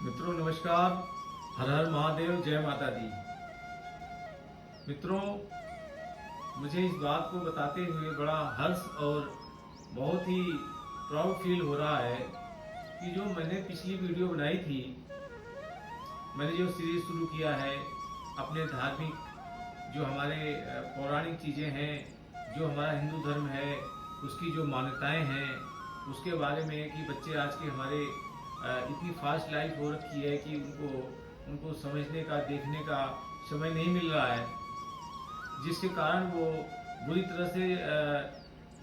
मित्रों नमस्कार। हर हर महादेव, जय माता दी। मित्रों, मुझे इस बात को बताते हुए बड़ा हर्ष और बहुत ही प्राउड फील हो रहा है कि जो मैंने पिछली वीडियो बनाई थी, मैंने जो सीरीज शुरू किया है अपने धार्मिक जो हमारे पौराणिक चीज़ें हैं, जो हमारा हिंदू धर्म है उसकी जो मान्यताएं हैं उसके बारे में, कि बच्चे आज के हमारे इतनी फास्ट लाइफ हो रखी है कि उनको समझने का, देखने का समय नहीं मिल रहा है, जिसके कारण वो बुरी तरह से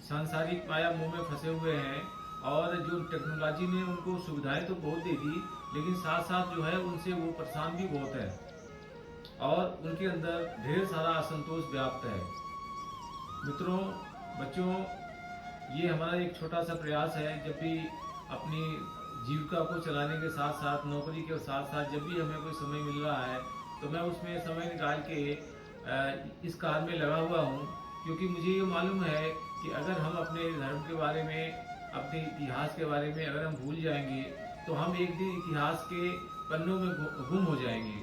सांसारिक माया मोह में फंसे हुए हैं। और जो टेक्नोलॉजी ने उनको सुविधाएं तो बहुत दे दी, लेकिन साथ साथ जो है उनसे वो परेशान भी बहुत है और उनके अंदर ढेर सारा असंतोष व्याप्त है। मित्रों, बच्चों, ये हमारा एक छोटा सा प्रयास है। जब भी अपनी जीविका को चलाने के साथ साथ, नौकरी के साथ साथ जब भी हमें कोई समय मिल रहा है तो मैं उसमें समय निकाल के इस कार्य में लगा हुआ हूँ, क्योंकि मुझे ये मालूम है कि अगर हम अपने धर्म के बारे में, अपने इतिहास के बारे में अगर हम भूल जाएंगे तो हम एक दिन इतिहास के पन्नों में गुम हो जाएंगे।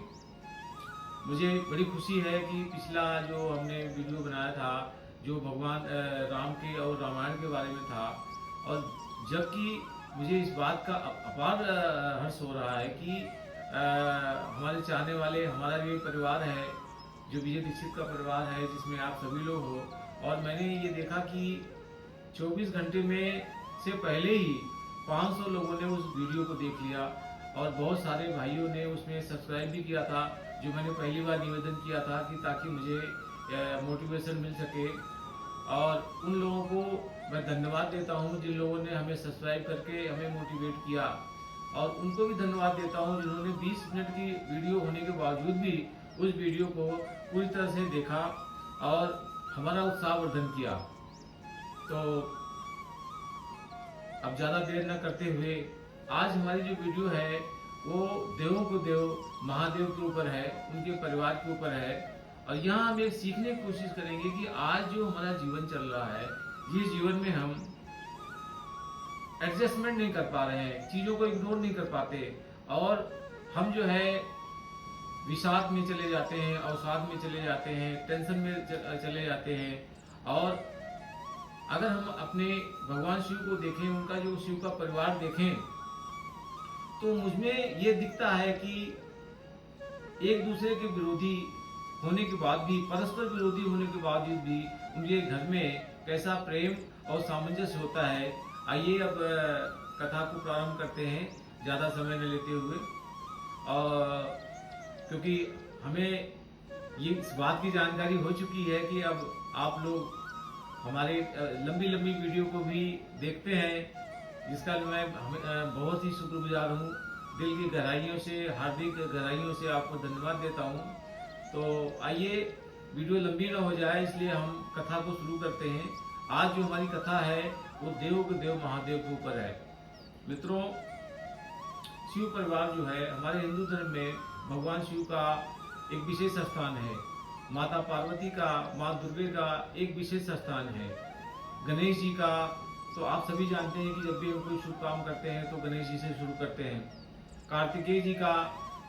मुझे बड़ी खुशी है कि पिछला जो हमने वीडियो बनाया था जो भगवान राम के और रामायण के बारे में था, और जबकि मुझे इस बात का अपार हर्ष हो रहा है कि हमारे चाहने वाले, हमारा जो परिवार है, जो विजय दीक्षित का परिवार है जिसमें आप सभी लोग हो, और मैंने ये देखा कि 24 घंटे में से पहले ही 500 लोगों ने उस वीडियो को देख लिया और बहुत सारे भाइयों ने उसमें सब्सक्राइब भी किया था, जो मैंने पहली बार निवेदन किया था कि ताकि मुझे मोटिवेशन मिल सके। और उन लोगों को मैं धन्यवाद देता हूं जिन लोगों ने हमें सब्सक्राइब करके हमें मोटिवेट किया, और उनको भी धन्यवाद देता हूं जिन्होंने 20 मिनट की वीडियो होने के बावजूद भी उस वीडियो को पूरी तरह से देखा और हमारा उत्साहवर्धन किया। तो अब ज़्यादा देर न करते हुए आज हमारी जो वीडियो है वो देवों को देव महादेव के ऊपर है, उनके परिवार के ऊपर है। और यहाँ हम एक सीखने की कोशिश करेंगे कि आज जो हमारा जीवन चल रहा है, जिस जीवन में हम एडजस्टमेंट नहीं कर पा रहे हैं, चीज़ों को इग्नोर नहीं कर पाते, और हम जो है विषाद में चले जाते हैं, अवसाद में चले जाते हैं, टेंशन में चले जाते हैं। और अगर हम अपने भगवान शिव को देखें, उनका जो शिव का परिवार देखें, तो मुझमें ये दिखता है कि एक दूसरे के विरोधी होने के बाद भी, परस्पर विरोधी होने के बावजूद भी उनके घर में कैसा प्रेम और सामंजस्य होता है। आइए अब कथा को प्रारंभ करते हैं, ज़्यादा समय न लेते हुए। और क्योंकि हमें ये इस बात की जानकारी हो चुकी है कि अब आप लोग हमारे लंबी लंबी वीडियो को भी देखते हैं, जिसका मैं बहुत ही शुक्रगुजार हूँ। दिल की गहराइयों से, हार्दिक गहराइयों से आपको धन्यवाद देता हूँ। तो आइए, वीडियो लंबी ना हो जाए इसलिए हम कथा को शुरू करते हैं। आज जो हमारी कथा है वो देव के देव महादेव के ऊपर है। मित्रों, शिव परिवार जो है हमारे हिंदू धर्म में भगवान शिव का एक विशेष स्थान है, माता पार्वती का, माँ दुर्गे का एक विशेष स्थान है, गणेश जी का तो आप सभी जानते हैं कि जब भी हम कोई शुभ काम करते हैं तो गणेश जी से शुरू करते हैं। कार्तिकेय जी का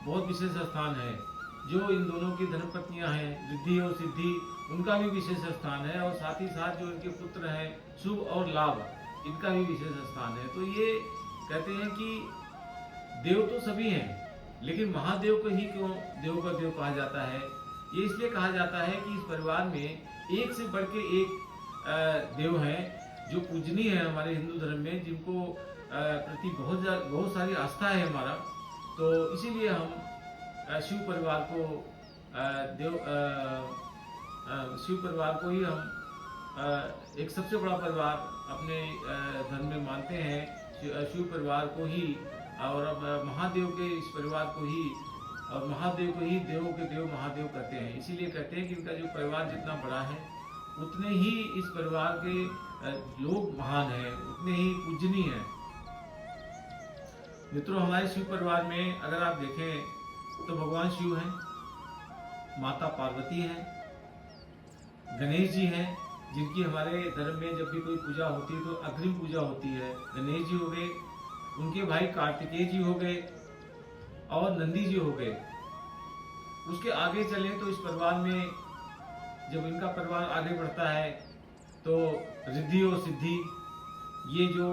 बहुत विशेष स्थान है, जो इन दोनों की धर्मपत्नियां हैं रिद्धि और सिद्धि, उनका भी विशेष स्थान है। और साथ ही साथ जो इनके पुत्र हैं शुभ और लाभ, इनका भी विशेष स्थान है। तो ये कहते हैं कि देव तो सभी हैं, लेकिन महादेव को ही क्यों देव का देव कहा जाता है? ये इसलिए कहा जाता है कि इस परिवार में एक से बढ़ के एक देव हैं जो पूजनीय है हमारे हिंदू धर्म में, जिनको प्रति बहुत सारी आस्था है हमारा। तो इसीलिए हम शिव परिवार को शिव परिवार को ही हम एक सबसे बड़ा परिवार अपने धर्म में मानते हैं, शिव परिवार को ही। और अब महादेव के इस परिवार को ही, और महादेव को ही देवों के देव महादेव कहते हैं। इसीलिए कहते हैं कि इनका जो परिवार जितना बड़ा है उतने ही इस परिवार के लोग महान हैं, उतने ही पूजनीय हैं। मित्रों, हमारे शिव परिवार में अगर आप देखें तो भगवान शिव हैं, माता पार्वती हैं, गणेश जी हैं, जिनकी हमारे धर्म में जब भी कोई पूजा होती है तो अग्रिम पूजा होती है। गणेश जी हो गए, उनके भाई कार्तिकेय जी हो गए, और नंदी जी हो गए। उसके आगे चले तो इस परिवार में जब इनका परिवार आगे बढ़ता है तो रिद्धि और सिद्धि, ये जो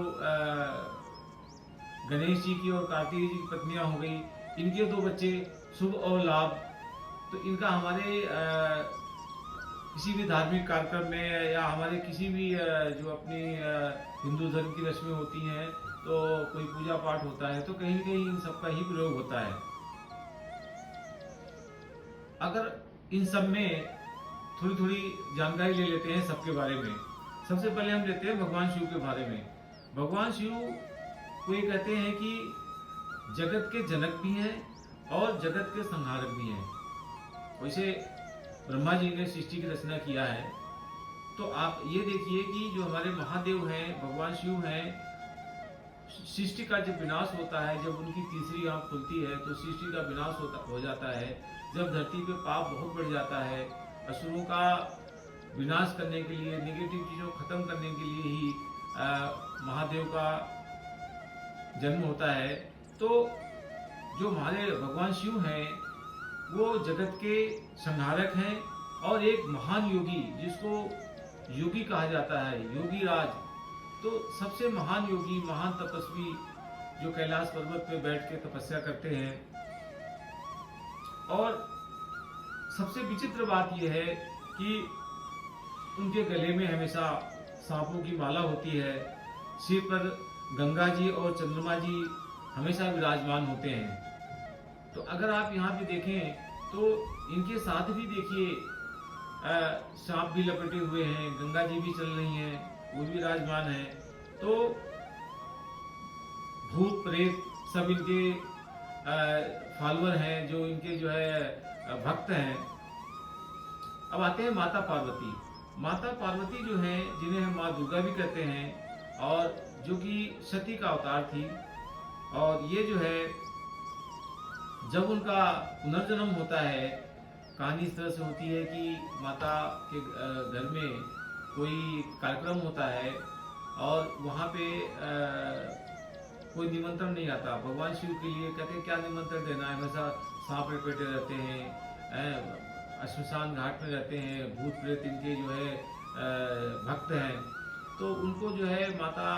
गणेश जी की और कार्तिक जी की पत्नियां हो गई, इनके 2 बच्चे शुभ और लाभ। तो इनका हमारे किसी भी धार्मिक कार्यक्रम में या हमारे किसी भी जो अपनी हिंदू धर्म की रस्में होती हैं, तो कोई पूजा पाठ होता है तो कहीं न कहीं इन सबका ही प्रयोग होता है। अगर इन सब में थोड़ी थोड़ी जानकारी ले लेते हैं सबके बारे में। सबसे पहले हम लेते हैं भगवान शिव के बारे में। भगवान शिव को ये कहते हैं कि जगत के जनक भी हैं और जगत के संहारक भी हैं। वैसे ब्रह्मा जी ने सृष्टि की रचना किया है, तो आप ये देखिए कि जो हमारे महादेव हैं, भगवान शिव हैं, सृष्टि का जब विनाश होता है, जब उनकी तीसरी आंख खुलती है तो सृष्टि का विनाश हो जाता है। जब धरती पे पाप बहुत बढ़ जाता है, असुरों का विनाश करने के लिए, नेगेटिव चीज़ों को खत्म करने के लिए ही महादेव का जन्म होता है। तो जो हमारे भगवान शिव हैं वो जगत के संहारक हैं और एक महान योगी, जिसको योगी कहा जाता है, योगी राज। तो सबसे महान योगी, महान तपस्वी, जो कैलाश पर्वत पे बैठ के तपस्या करते हैं। और सबसे विचित्र बात यह है कि उनके गले में हमेशा सांपों की माला होती है, सिर पर गंगा जी और चंद्रमा जी हमेशा विराजमान होते हैं। तो अगर आप यहाँ पे देखें तो इनके साथ भी देखिए सांप भी लपेटे हुए हैं, गंगा जी भी चल रही हैं, वो भी विराजमान है। तो भूत प्रेत सब इनके फॉलोअर हैं, जो इनके जो है भक्त हैं। अब आते हैं माता पार्वती। माता पार्वती जो है, जिन्हें हम माँ दुर्गा भी कहते हैं, और जो कि सती का अवतार थी। और ये जो है, जब उनका पुनर्जन्म होता है, कहानी इस तरह से होती है कि माता के घर में कोई कार्यक्रम होता है और वहाँ पे कोई निमंत्रण नहीं आता। भगवान शिव के लिए कहते हैं क्या निमंत्रण देना है, हमेशा सांप लपेटे रहते हैं, श्मशान घाट में रहते हैं, भूत प्रेत इनके जो है भक्त हैं। तो उनको जो है माता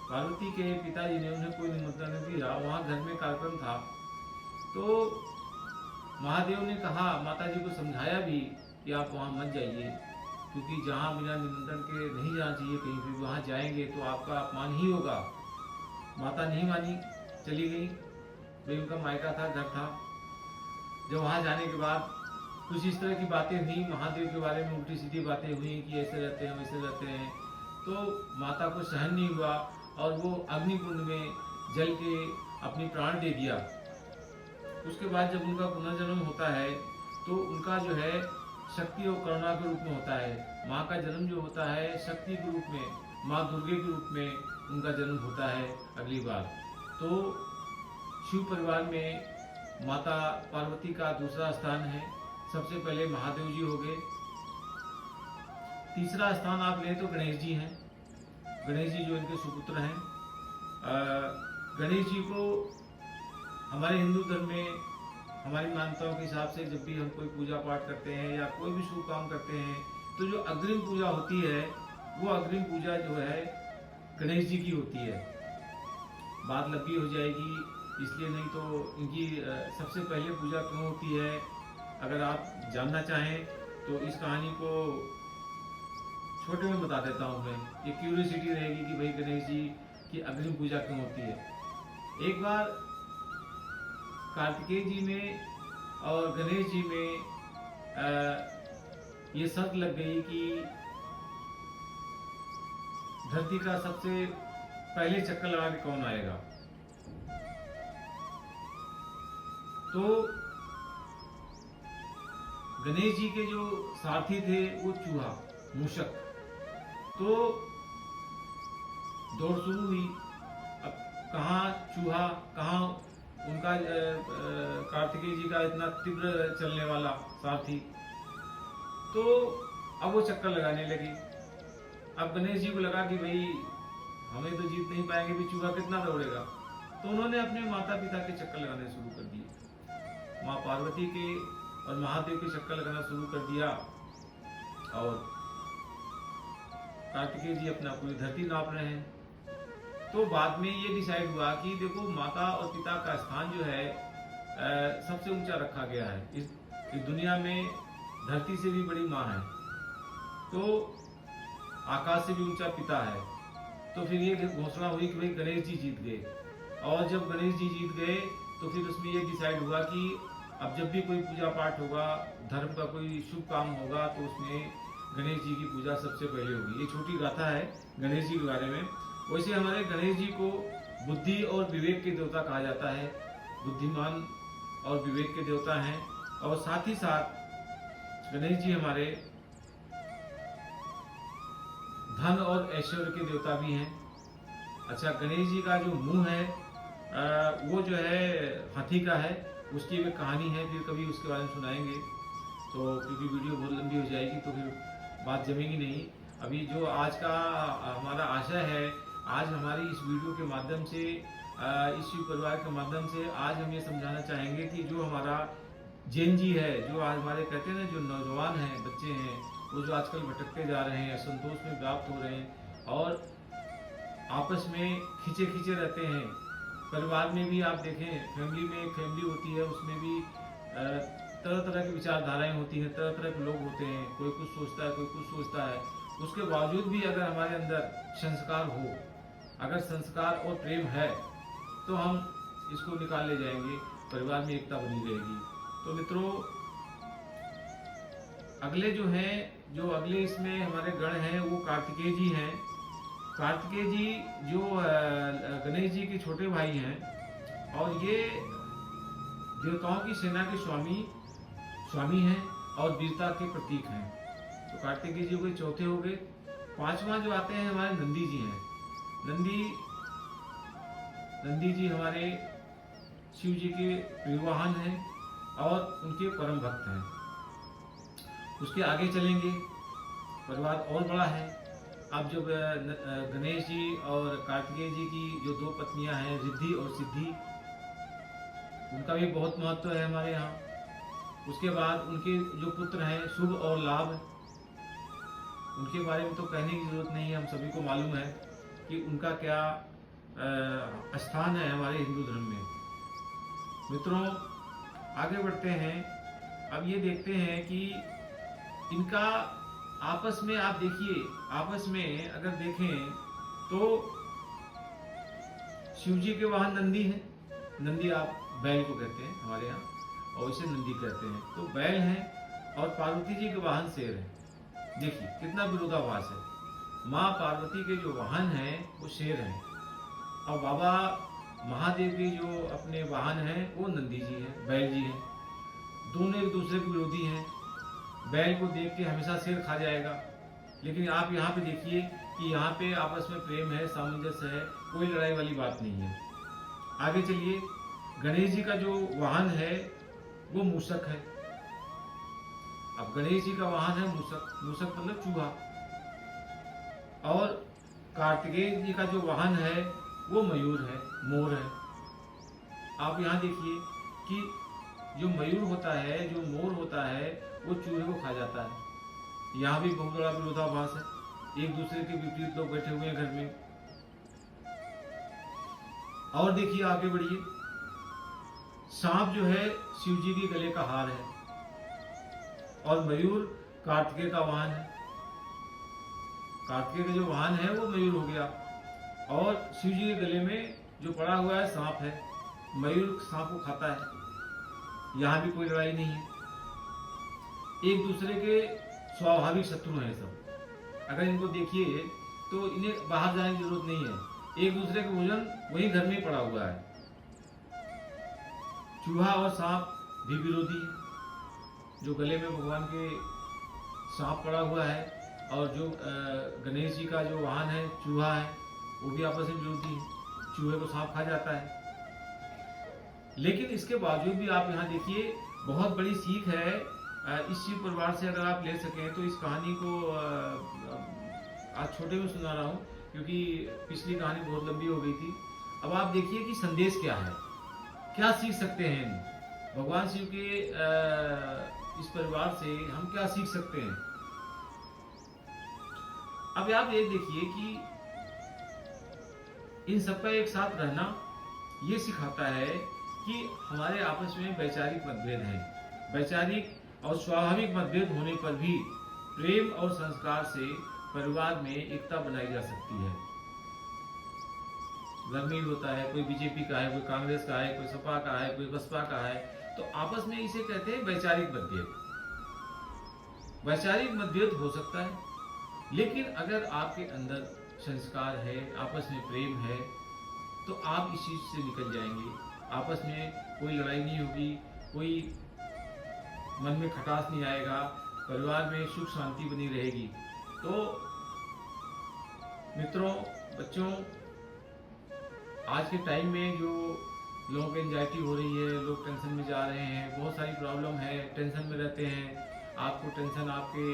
पार्वती के पिताजी ने उन्हें कोई निमंत्रण नहीं दिया, वहाँ घर में कार्यक्रम था। तो महादेव ने कहा, माता जी को समझाया भी कि आप वहाँ मत जाइए, क्योंकि जहाँ बिना निमंत्रण के नहीं जाना चाहिए कहीं भी, वहाँ जाएंगे तो आपका अपमान ही होगा। माता नहीं मानी, चली गई। भाई उनका मायका था, घर था। जब वहाँ जाने के बाद कुछ इस तरह की बातें हुई, महादेव के बारे में उल्टी सीधी बातें हुई कि ऐसे रहते हैं वैसे रहते हैं। तो माता को सहन नहीं हुआ और वो अग्निकुंड में जल के अपनी प्राण दे दिया। उसके बाद जब उनका पुनर्जन्म होता है तो उनका जो है शक्ति और करुणा के रूप में होता है। माँ का जन्म जो होता है शक्ति के रूप में, माँ दुर्गे के रूप में उनका जन्म होता है अगली बार। तो शिव परिवार में माता पार्वती का दूसरा स्थान है। सबसे पहले महादेव जी हो गए। तीसरा स्थान आप लें तो गणेश जी हैं। गणेश जी जो इनके सुपुत्र हैं। गणेश जी को हमारे हिंदू धर्म में हमारी मान्यताओं के हिसाब से जब भी हम कोई पूजा पाठ करते हैं या कोई भी शुभ काम करते हैं, तो जो अग्रिम पूजा होती है वो अग्रिम पूजा जो है गणेश जी की होती है। बात लंबी हो जाएगी, इसलिए नहीं तो इनकी सबसे पहले पूजा क्यों होती है, अगर आप जानना चाहें तो इस कहानी को छोटे में बता देता हूँ मैं। ये क्यूरियोसिटी रहेगी कि भाई गणेश जी की अग्रिम पूजा क्यों होती है। एक बार कार्तिकेय जी में और गणेश जी में ये शर्त लग गई कि धरती का सबसे पहले चक्कर लगा के कौन आएगा। तो गणेश जी के जो सारथी थे वो चूहा, मूषक। तो दौड़ शुरू हुई। अब कहाँ चूहा, कहाँ उनका कार्तिकेय जी का इतना तीव्र चलने वाला सारथी। तो अब वो चक्कर लगाने लगी। अब गणेश जी को लगा कि भाई हमें तो जीत नहीं पाएंगे, भी चूहा कितना दौड़ेगा। तो उन्होंने अपने माता पिता के चक्कर लगाने शुरू कर दिए, माँ पार्वती के और महादेव के चक्कर लगाना शुरू कर दिया। और कार्तिकेय जी अपना पूरी धरती नाप रहे हैं। तो बाद में ये डिसाइड हुआ कि देखो माता और पिता का स्थान जो है सबसे ऊंचा रखा गया है इस दुनिया में। धरती से भी बड़ी माँ है, तो आकाश से भी ऊंचा पिता है। तो फिर ये घोषणा हुई कि भाई गणेश जी जीत गए। और जब गणेश जी जीत गए तो फिर उसमें ये डिसाइड हुआ कि अब जब भी कोई पूजा पाठ होगा, धर्म का कोई शुभ काम होगा, तो उसमें गणेश जी की पूजा सबसे पहले होगी। ये छोटी गाथा है गणेश जी के बारे में। वैसे हमारे गणेश जी को बुद्धि और विवेक के देवता कहा जाता है, बुद्धिमान और विवेक के देवता हैं। और साथ ही साथ गणेश जी हमारे धन और ऐश्वर्य के देवता भी हैं। अच्छा, गणेश जी का जो मुंह है वो जो है हाथी का है, उसकी एक कहानी है, फिर कभी उसके बारे में सुनाएंगे। तो क्योंकि वीडियो बहुत लंबी हो जाएगी तो फिर बात जमेगी नहीं। अभी जो आज का हमारा आशय है, आज हमारी इस वीडियो के माध्यम से, इस शिव परिवार के माध्यम से आज हम ये समझाना चाहेंगे कि जो हमारा जैन जी है, जो आज हमारे कहते हैं ना, जो नौजवान हैं, बच्चे हैं, वो जो आजकल भटकते जा रहे हैं, असंतोष में व्याप्त हो रहे हैं और आपस में खींचे खींचे रहते हैं। परिवार में भी आप देखें, फैमिली में एक फैमिली होती है, उसमें भी तरह तरह की विचारधाराएं होती हैं, तरह तरह के लोग होते हैं, कोई कुछ सोचता है, कोई कुछ सोचता है। उसके बावजूद भी अगर हमारे अंदर संस्कार हो, अगर संस्कार और प्रेम है, तो हम इसको निकाल ले जाएंगे, परिवार में एकता बनी रहेगी। तो मित्रों, अगले जो हैं, जो अगले इसमें हमारे गण हैं, वो कार्तिकेय जी हैं। कार्तिकेय जी जो गणेश जी के छोटे भाई हैं और ये देवताओं की सेना के स्वामी हैं और वीरता के प्रतीक हैं। तो कार्तिकेय जी के चौथे हो गए। पांचवा जो आते हैं हमारे नंदी जी हैं। नंदी जी हमारे शिव जी के प्रियवाहन हैं और उनके परम भक्त हैं। उसके आगे चलेंगे, परिवार और बड़ा है। अब जब गणेश जी और कार्तिकेय जी की जो दो पत्नियां हैं, रिद्धि और सिद्धि, उनका भी बहुत महत्व है हमारे यहाँ। उसके बाद उनके जो पुत्र हैं, शुभ और लाभ, उनके बारे में तो कहने की जरूरत नहीं है, हम सभी को मालूम है कि उनका क्या स्थान है हमारे हिंदू धर्म में। मित्रों, आगे बढ़ते हैं। अब ये देखते हैं कि इनका आपस में, आप देखिए, आपस में अगर देखें तो शिव जी के वाहन नंदी हैं। नंदी आप बैल को कहते हैं हमारे यहाँ, और इसे नंदी कहते हैं। तो बैल हैं और पार्वती जी के वाहन शेर हैं। देखिए कितना विरोधाभास है। माँ पार्वती के जो वाहन हैं वो शेर हैं और बाबा महादेव के जो अपने वाहन हैं वो नंदी जी हैं, बैल जी हैं। दोनों एक दूसरे के विरोधी हैं। बैल को देख के हमेशा शेर खा जाएगा, लेकिन आप यहाँ पे देखिए कि यहाँ पे आपस में प्रेम है, सामंजस्य है, कोई लड़ाई वाली बात नहीं है। आगे चलिए। गणेश जी का जो वाहन है वो मूषक है। अब गणेश जी का वाहन है मूषक, मूषक मतलब चूहा। और कार्तिकेय जी का जो वाहन है वो मयूर है, मोर है। आप यहाँ देखिए कि जो मयूर होता है, जो मोर होता है, वो चूहे को खा जाता है। यहाँ भी बहुत बड़ा विरोधाभास है, एक दूसरे के विपरीत लोग बैठे हुए हैं घर में। और देखिए आगे बढ़िए। सांप जो है शिव जी के गले का हार है और मयूर कार्तिकेय का वाहन है। कार्तिकेय का जो वाहन है वो मयूर हो गया और शिव जी के गले में जो पड़ा हुआ है सांप है। मयूर सांप को खाता है। यहाँ भी कोई लड़ाई नहीं है, एक दूसरे के स्वाभाविक शत्रु हैं सब। अगर इनको देखिए तो इन्हें बाहर जाने की जरूरत नहीं है, एक दूसरे का भोजन वही घर में पड़ा हुआ है। चूहा और सांप भी विरोधी है। जो गले में भगवान के सांप पड़ा हुआ है और जो गणेश जी का जो वाहन है चूहा है, वो भी आपस में विरोधी है। चूहे को सांप खा जाता है। लेकिन इसके बावजूद भी आप यहाँ देखिए, बहुत बड़ी सीख है इस शिव परिवार से अगर आप ले सकें तो। इस कहानी को आज छोटे में सुना रहा हूँ क्योंकि पिछली कहानी बहुत लंबी हो गई थी। अब आप देखिए कि संदेश क्या है, क्या सीख सकते हैं भगवान शिव के इस परिवार से हम क्या सीख सकते हैं। अब आप ये देखिए कि इन सबका एक साथ रहना ये सिखाता है कि हमारे आपस में वैचारिक मतभेद हैं। वैचारिक और स्वाभाविक मतभेद होने पर भी प्रेम और संस्कार से परिवार में एकता बनाई जा सकती है। गठबंधन होता है, कोई बीजेपी का है, कोई कांग्रेस का है, कोई सपा का है, कोई बसपा का है, तो आपस में इसे कहते हैं वैचारिक मतभेद। वैचारिक मतभेद हो सकता है, लेकिन अगर आपके अंदर संस्कार है, आपस में प्रेम है, तो आप इस चीज से निकल जाएंगे। आपस में कोई लड़ाई नहीं होगी, कोई मन में खटास नहीं आएगा, परिवार में सुख शांति बनी रहेगी। तो मित्रों, बच्चों, आज के टाइम में जो लोगों को एंजाइटी हो रही है, लोग टेंशन में जा रहे हैं, बहुत सारी प्रॉब्लम है, टेंशन में रहते हैं। आपको टेंशन आपके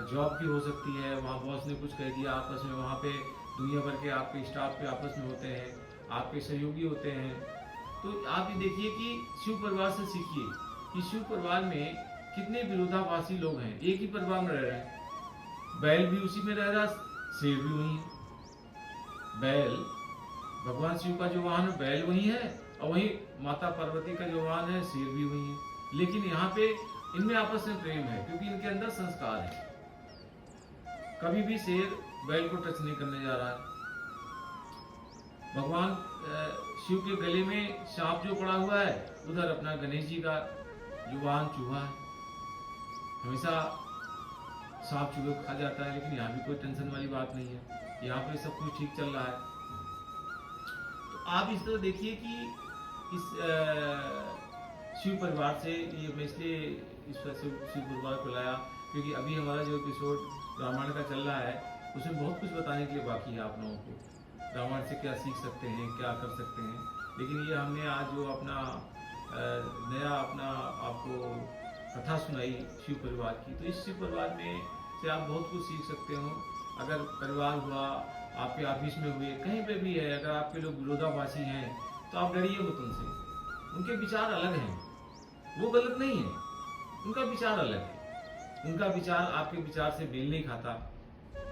जॉब की हो सकती है, वहाँ बॉस ने कुछ कह दिया आपस में, वहाँ पे दुनिया भर के आपके स्टाफ पे आपस में होते हैं, आपके सहयोगी होते हैं। तो आप ये देखिए कि शिव परिवार से सीखिए कि शिव परिवार में कितने विरोधाभासी लोग हैं। एक ही परिवार में रह रहे हैं, बैल भी उसी में रह रहा, शेर भी वही है। बैल भगवान शिव का जो वाहन है, बैल वही है, और वही माता पार्वती का जो वाहन है, शेर भी वही है। लेकिन यहाँ पे इनमें आपस में प्रेम है, क्योंकि इनके अंदर संस्कार है। कभी भी शेर बैल को टच नहीं करने जा रहा है। भगवान शिव के गले में सांप जो पड़ा हुआ है, उधर अपना गणेश जी का जो वाहन चूहा है। हमेशा सांप चूहे को खा जाता है, लेकिन यहाँ भी कोई टेंशन वाली बात नहीं है, यहाँ पे सब कुछ ठीक चल रहा है। तो आप इस तरह देखिए कि इस शिव परिवार से, ये मैं इसलिए इस पर शिव परिवार को लाया क्योंकि अभी हमारा जो एपिसोड रामायण का चल रहा है, उसमें बहुत कुछ बताने के लिए बाकी है आप लोगों को। रामायण से क्या सीख सकते हैं, क्या कर सकते हैं, लेकिन ये हमने आज जो अपना नया अपना आपको कथा सुनाई शिव परिवार की, तो इस शिव परिवार में से आप बहुत कुछ सीख सकते हो। अगर परिवार हुआ, आपके ऑफिस में हुए, कहीं पे भी है, अगर आपके लोग विरोधाभासी हैं तो आप डरिए मत उनसे। उनके विचार अलग हैं, वो गलत नहीं है, उनका विचार अलग है। उनका विचार आपके विचार से मेल नहीं खाता,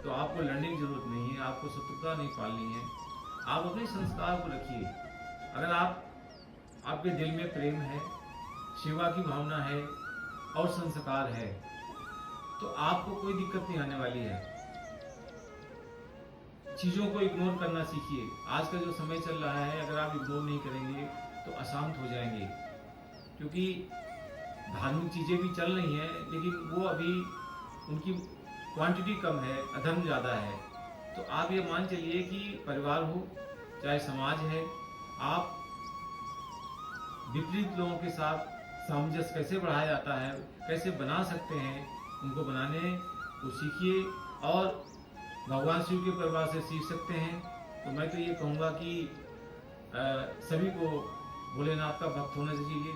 तो आपको लड़ने की जरूरत नहीं है, आपको शत्रुता नहीं पालनी है। आप अपने संस्कार को रखिए। अगर आपके दिल में प्रेम है, सेवा की भावना है और संस्कार है, तो आपको कोई दिक्कत नहीं आने वाली है। चीजों को इग्नोर करना सीखिए। आज का जो समय चल रहा है, अगर आप इग्नोर नहीं करेंगे तो अशांत हो जाएंगे, क्योंकि धार्मिक चीजें भी चल रही हैं, लेकिन वो अभी उनकी क्वांटिटी कम है, अधर्म ज्यादा है। तो आप ये मान चलिए कि परिवार हो चाहे समाज है, आप विपरीत लोगों के साथ सामंजस्य कैसे बढ़ाया जाता है, कैसे बना सकते हैं, उनको बनाने को सीखिए और भगवान शिव के परिवार से सीख सकते हैं। तो मैं तो ये कहूँगा कि सभी को भोलेनाथ का भक्त होना चाहिए,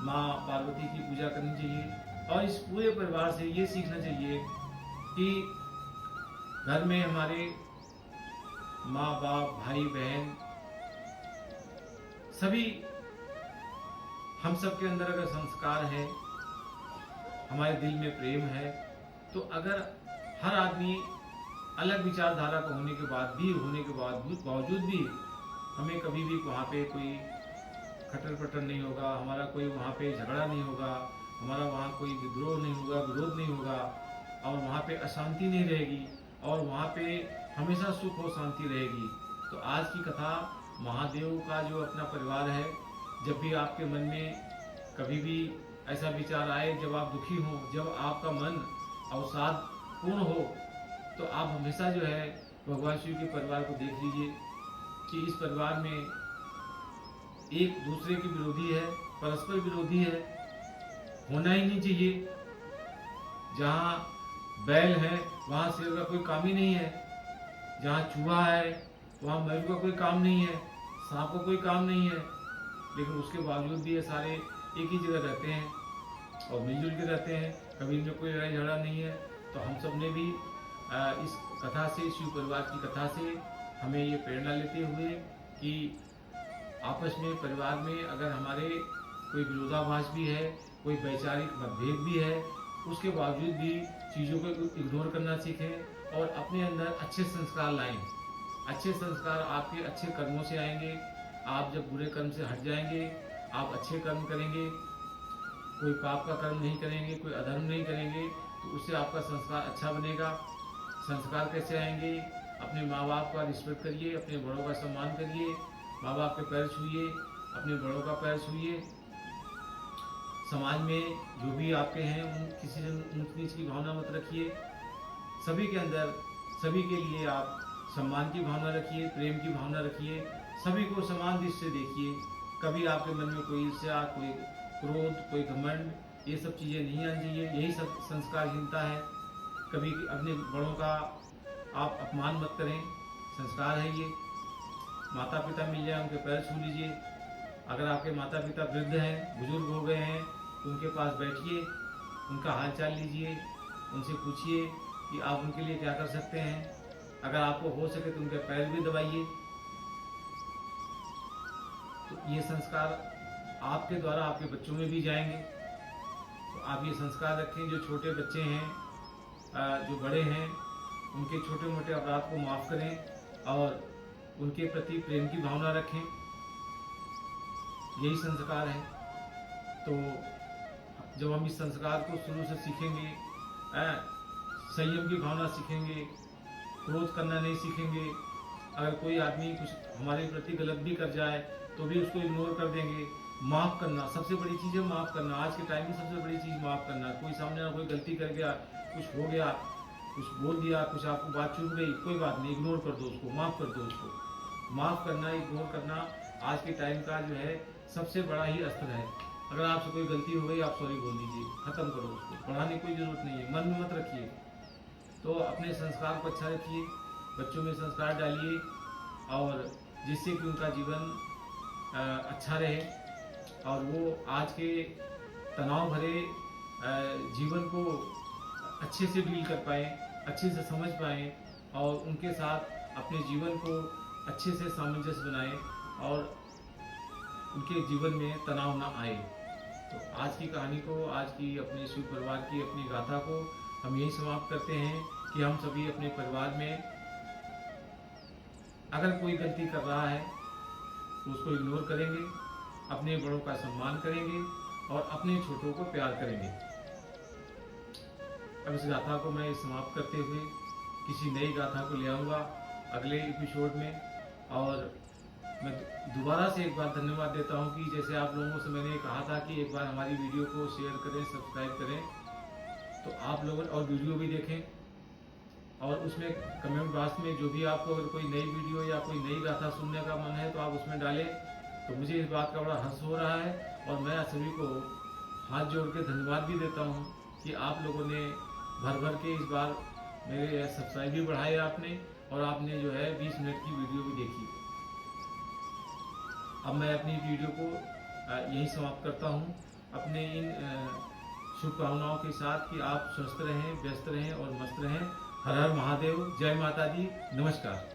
माँ पार्वती की पूजा करनी चाहिए, और इस पूरे परिवार से ये सीखना चाहिए कि घर में हमारे माँ बाप, भाई बहन, सभी हम सब के अंदर अगर संस्कार है, हमारे दिल में प्रेम है, तो अगर हर आदमी अलग विचारधारा का होने के बावजूद भी हमें कभी भी वहाँ पे कोई खटर पटर नहीं होगा, हमारा कोई वहाँ पे झगड़ा नहीं होगा, हमारा वहाँ कोई विद्रोह नहीं होगा, विरोध नहीं होगा, और वहाँ पे अशांति नहीं रहेगी, और वहाँ पे हमेशा सुख और शांति रहेगी। तो आज की कथा महादेव का जो अपना परिवार है, जब भी आपके मन में कभी भी ऐसा विचार आए, जब आप दुखी हो, जब आपका मन अवसाद पूर्ण हो, तो आप हमेशा जो है भगवान शिव के परिवार को देख लीजिए कि इस परिवार में एक दूसरे के विरोधी है, परस्पर विरोधी है, होना ही नहीं चाहिए। जहाँ बैल है वहाँ शेर का कोई काम ही नहीं है, जहाँ चूहा है वहाँ मयूर का कोई काम नहीं है, सांप का कोई काम नहीं है, लेकिन उसके बावजूद भी ये सारे एक ही जगह रहते हैं और मिलजुल के रहते हैं, कभी इनमें कोई लड़ाई झगड़ा नहीं है। तो हम सब ने भी इस कथा से, शिव परिवार की कथा से हमें ये प्रेरणा लेते हुए कि आपस में परिवार में अगर हमारे कोई विरोधाभास भी है, कोई वैचारिक मतभेद भी है, उसके बावजूद भी चीज़ों को इग्नोर करना सीखें और अपने अंदर अच्छे संस्कार लाएं। अच्छे संस्कार आपके अच्छे कर्मों से आएंगे। आप जब बुरे कर्म से हट जाएंगे, आप अच्छे कर्म करेंगे, कोई पाप का कर्म नहीं करेंगे, कोई अधर्म नहीं करेंगे, तो उससे आपका संस्कार अच्छा बनेगा। संस्कार कैसे आएंगे? अपने माँ बाप का रिस्पेक्ट करिए, अपने बड़ों का सम्मान करिए, माँ बाप के पैर छूइए, अपने बड़ों का पैर छूइए। समाज में जो भी आपके हैं उन किसी से ऊंच नीच की भावना मत रखिए। सभी के अंदर सभी के लिए आप सम्मान की भावना रखिए, प्रेम की भावना रखिए, सभी को समान दृष्टि से देखिए। कभी आपके मन में कोई ईर्ष्या, कोई क्रोध, कोई घमंड, ये सब चीज़ें नहीं आनी चाहिए। यही सब संस्कारहीनता है। कभी अपने बड़ों का आप अपमान मत करें, संस्कार है ये। माता पिता मिल जाए उनके पैर छू लीजिए। अगर आपके माता पिता वृद्ध हैं, बुजुर्ग हो गए हैं, तो उनके पास बैठिए, उनका हाल चाल लीजिए, उनसे पूछिए कि आप उनके लिए क्या कर सकते हैं। अगर आपको हो सके तो उनके पैर भी दबाइए। तो ये संस्कार आपके द्वारा आपके बच्चों में भी जाएंगे। तो आप ये संस्कार रखें। जो छोटे बच्चे हैं, जो बड़े हैं, उनके छोटे मोटे अपराध को माफ़ करें और उनके प्रति प्रेम की भावना रखें। यही संस्कार है। तो जब हम इस संस्कार को शुरू से सीखेंगे, संयम की भावना सीखेंगे, क्रोध करना नहीं सीखेंगे। अगर कोई आदमी कुछ हमारे प्रति गलत भी कर जाए तो भी उसको इग्नोर कर देंगे। माफ़ करना सबसे बड़ी चीज़ है। माफ़ करना आज के टाइम में सबसे बड़ी चीज़ माफ़ करना। कोई सामने कोई गलती कर गया, कुछ हो गया, कुछ बोल दिया, कुछ आपको बात चुभ गई, कोई बात नहीं, इग्नोर कर दो उसको, माफ़ कर दो उसको। माफ़ करना, इग्नोर करना आज के टाइम का जो है सबसे बड़ा ही अस्त्र है। अगर आपसे कोई गलती हो गई, आप सॉरी बोल दीजिए, ख़त्म करो उसको, बढ़ाने की कोई ज़रूरत नहीं है, मन में मत रखिए। तो अपने संस्कार को अच्छा रखिए, बच्चों में संस्कार डालिए और जिससे कि उनका जीवन अच्छा रहे और वो आज के तनाव भरे जीवन को अच्छे से डील कर पाएँ, अच्छे से समझ पाएँ और उनके साथ अपने जीवन को अच्छे से सामंजस्य बनाएं और उनके जीवन में तनाव ना आए। तो आज की कहानी को, आज की अपने शिव परिवार की अपनी गाथा को हम यही समाप्त करते हैं कि हम सभी अपने परिवार में अगर कोई गलती कर रहा है तो उसको इग्नोर करेंगे, अपने बड़ों का सम्मान करेंगे और अपने छोटों को प्यार करेंगे। अब इस गाथा को मैं समाप्त करते हुए किसी नई गाथा को ले आऊँगा अगले एपिसोड में। और मैं दोबारा से एक बार धन्यवाद देता हूँ कि जैसे आप लोगों से मैंने कहा था कि एक बार हमारी वीडियो को शेयर करें, सब्सक्राइब करें, तो आप लोग और वीडियो भी देखें और उसमें कमेंट बॉक्स में जो भी आपको अगर कोई नई वीडियो या कोई नई गाथा सुनने का मन है तो आप उसमें डालें। तो मुझे इस बात का बड़ा हर्ष हो रहा है और मैं आप सभी को हाथ जोड़ के धन्यवाद भी देता हूँ कि आप लोगों ने भर भर के इस बार मेरे सब्सक्राइब भी बढ़ाए आपने और आपने जो है 20 मिनट की वीडियो भी देखी। अब मैं अपनी वीडियो को यही समाप्त करता हूँ अपने इन शुभकामनाओं के साथ कि आप स्वस्थ रहें, व्यस्त रहें और मस्त रहें। हर हर महादेव, जय माता दी, नमस्कार।